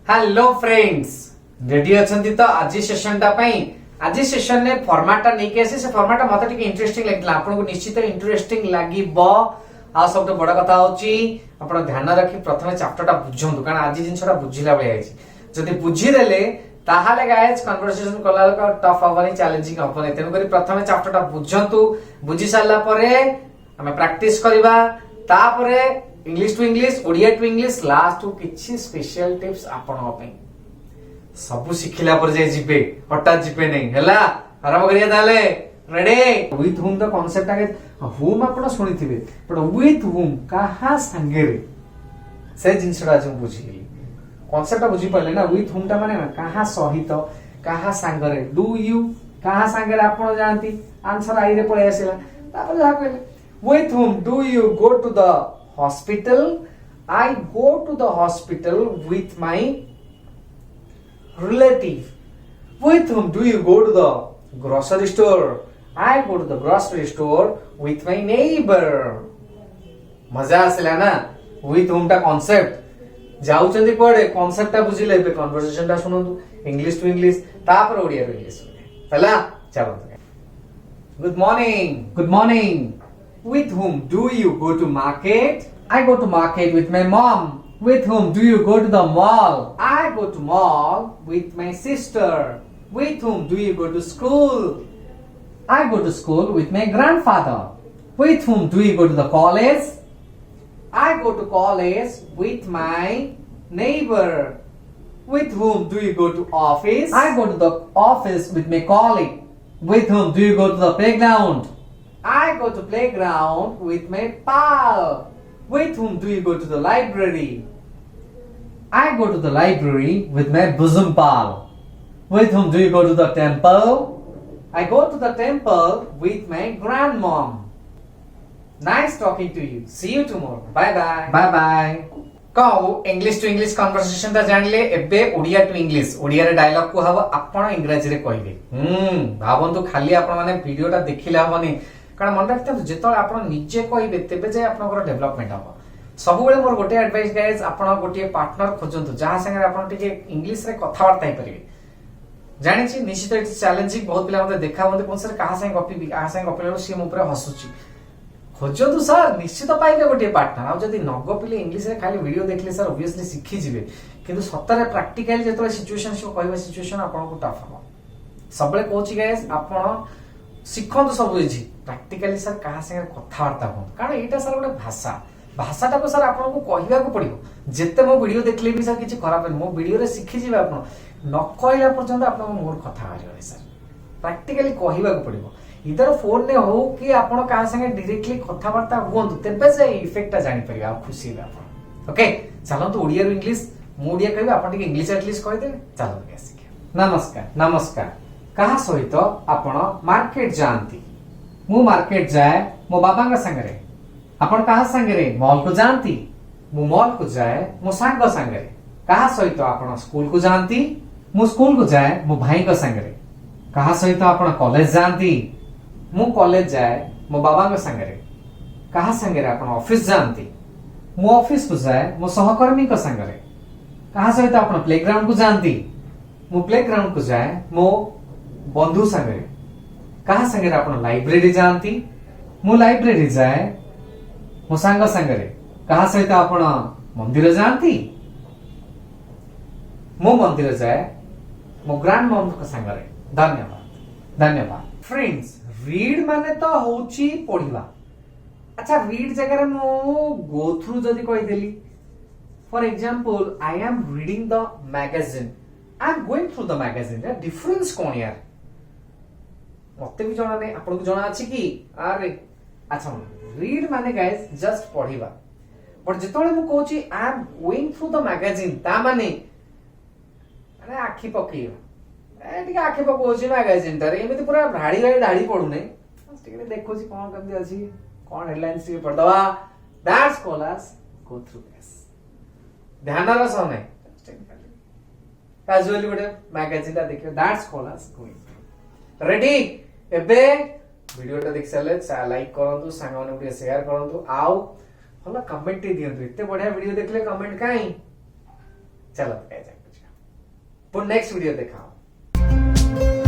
Hello friends, ready अछंती तो आज session टा पई आज सेशन ने फॉर्मेट टा नै के से फॉर्मेट टा मते टिके इंटरेस्टिंग लागला आपन को निश्चित इंटरेस्टिंग लागिबो। आ सब तो बड़ा कथा होची आपण ध्यान रखी प्रथम चैप्टर टा बुझंतु कारण आज जिनसटा बुझिला बळे आइछि जदि बुझि देले ताहाले गाइस कन्वर्सेशन कला का टफ हबनी चैलेंजिंग हबनी तेनु करी प्रथम चैप्टर टा बुझंतु बुझि सारला परे हमें प्रैक्टिस करबा तापरे English to English Odia to English last two किछि स्पेशल टिप्स आपण पे सब सिखिला पर जे जिबे हटात जिबे नै हला आराम करिया ताले ready with whom the concept आगे हुम आपण सुनिथिबे बट विथ हुम कहा संगे रे से जिंसडा जो बुझिली कांसेप्ट बुझि पले ना विथ हुम ता माने कहा सहित कहा संगे रे डू यू कहा संगे रे आपण जानती आंसर आई रे पळे आसिला तापर जा कहले with whom do you go to the hospital? I go to the hospital with my relative. With whom do you go to the grocery store? I go to the grocery store with my neighbor. मजा आसला ना with whom टा concept जाउचंदी पड़े concept टा बुझिले बे conversation टा सुनंतु English to English तापर Odia to English हला चलो good morning With whom do you go to market? I go to market with my mom. With whom do you go to the mall? I go to mall with my sister. With whom do you go to school? I go to school with my grandfather. With whom do you go to the college? I go to college with my neighbor. With whom do you go to office? I go to the office with my colleague. With whom do you go to the playground? I go to playground with my pal. With whom do you go to the library? I go to the library with my bosom pal. With whom do you go to the temple? I go to the temple with my grandmom. Nice talking to you. See you tomorrow. Bye bye. Bye bye. कहू English to English conversation ता जानले एबे Odia to English Odia रे dialogue को हबो आपण इंग्रजी रे कहबे भाबंतु खाली आपण माने वीडियो ता देखिला हबनी कारण मन रखते जेतले आपण निजे कहबे तेबे जे आपनकर डेवलपमेंट हबो सब बेले मोर गोटे एडवाइस गाइस आपण गोटे पार्टनर खोजंतु जहा संगे आपण टिके इंग्लिश रे कथा वार्ता हे परिबे जानि छी निश्चित इट्स चैलेंजिंग बहुत पिला मते देखा मते कोन सर कहा संगे गपी कहा संगे गपिलो सी मो ऊपर हसुची खोजंतु सर निश्चित पाइबे गोटे पार्टनर आ जदी न गपिले इंग्लिश रे खाली वीडियो देखले सर ऑब्वियसली सिखि जिवे किंतु सत्तरे प्रैक्टिकली जेतले सिचुएशन सो कहबा सिचुएशन आपण को टफ हबो सब बेले कोची गाइस आपण शिखंतु सब इजी प्रैक्टिकली सर कहा संगे कथा वार्ता हो कारण एटा सर गोटे भाषाटा को सर आपन को कहिबा को पड़िबो जेते मो वीडियो देखले भी सर किछि खराब मो वीडियो रे सिखि जिवे आपन न कहला पर्यंत आपन मोर कथा हारियो सर प्रैक्टिकली कहिबा को पड़िबो इधर फोन ने हो कि आपन कहा संगे डायरेक्टली कथा वार्ता होंतु तेबे से इफेक्टटा जानि परिबा आ खुशी बा आपन ओके चलो तो ओडिया रो इंग्लिश मो ओडिया कहबे आपन टिके इंग्लिश एटलीस्ट कहि देबे चलो के सिखे नमस्कार कहा सहित आपण मार्केट जानती मु मार्केट जाए मो बाबा का संगे आपण कहा संगे मॉल को जानती मु मॉल को जाए मो सांग संगे कहा सहित आपण स्कूल को जानती मु स्कूल को जाए मो भाई का संगे कहा सहित आपण कॉलेज जानती मु कॉलेज जाए मो बाबा का संगे कहा संगे आपण ऑफिस जानती मु ऑफिस को जाए मो सहकर्मी का संगे कहा सहित आपण प्लेग्राउंड को जानती मु प्लेग्राउंड को जाए मो बंधु संगे कहा संगे आपण लाइब्रेरी जानती मु लाइब्रेरी जाए मो सांग संगे कहा सहित आपण मंदिर जानती मो मंदिर जाए मो ग्रैंड मॉम का संगे धन्यवाद फ्रेंड्स रीड माने तो होची पढिबा अच्छा रीड जगह रे मो गो थ्रू जदी कहि देली for example I am reading the magazine I am going through the magazine difference कोन यार मते भी जणा नै आपन को जणा अछि कि अरे अच्छा रीड माने गाइस जस्ट पढिबा बट जेतोले मु कहूची I am going through the magazine ता माने अरे आखि पकेइबा ए ठीक आखि पकोची मैगजीन तारे एमिति पूरा भाड़ी दाढ़ी पडु नै ठीक देखोची कोन कमति अछि कोन हेडलाइंस के पढ दवा that's called as go through this ध्यान रस नै कैजुअली गोटे मैगजीन ता देखियो that's called as going ready एबे वीडियो टा देख साले लाइक करंतु संग माने के शेयर करंतु आउ भला कमेंट दियंतु एते बढ़िया वीडियो देखले कमेंट काई चलो पण नेक्स्ट व्हिडिओ देखा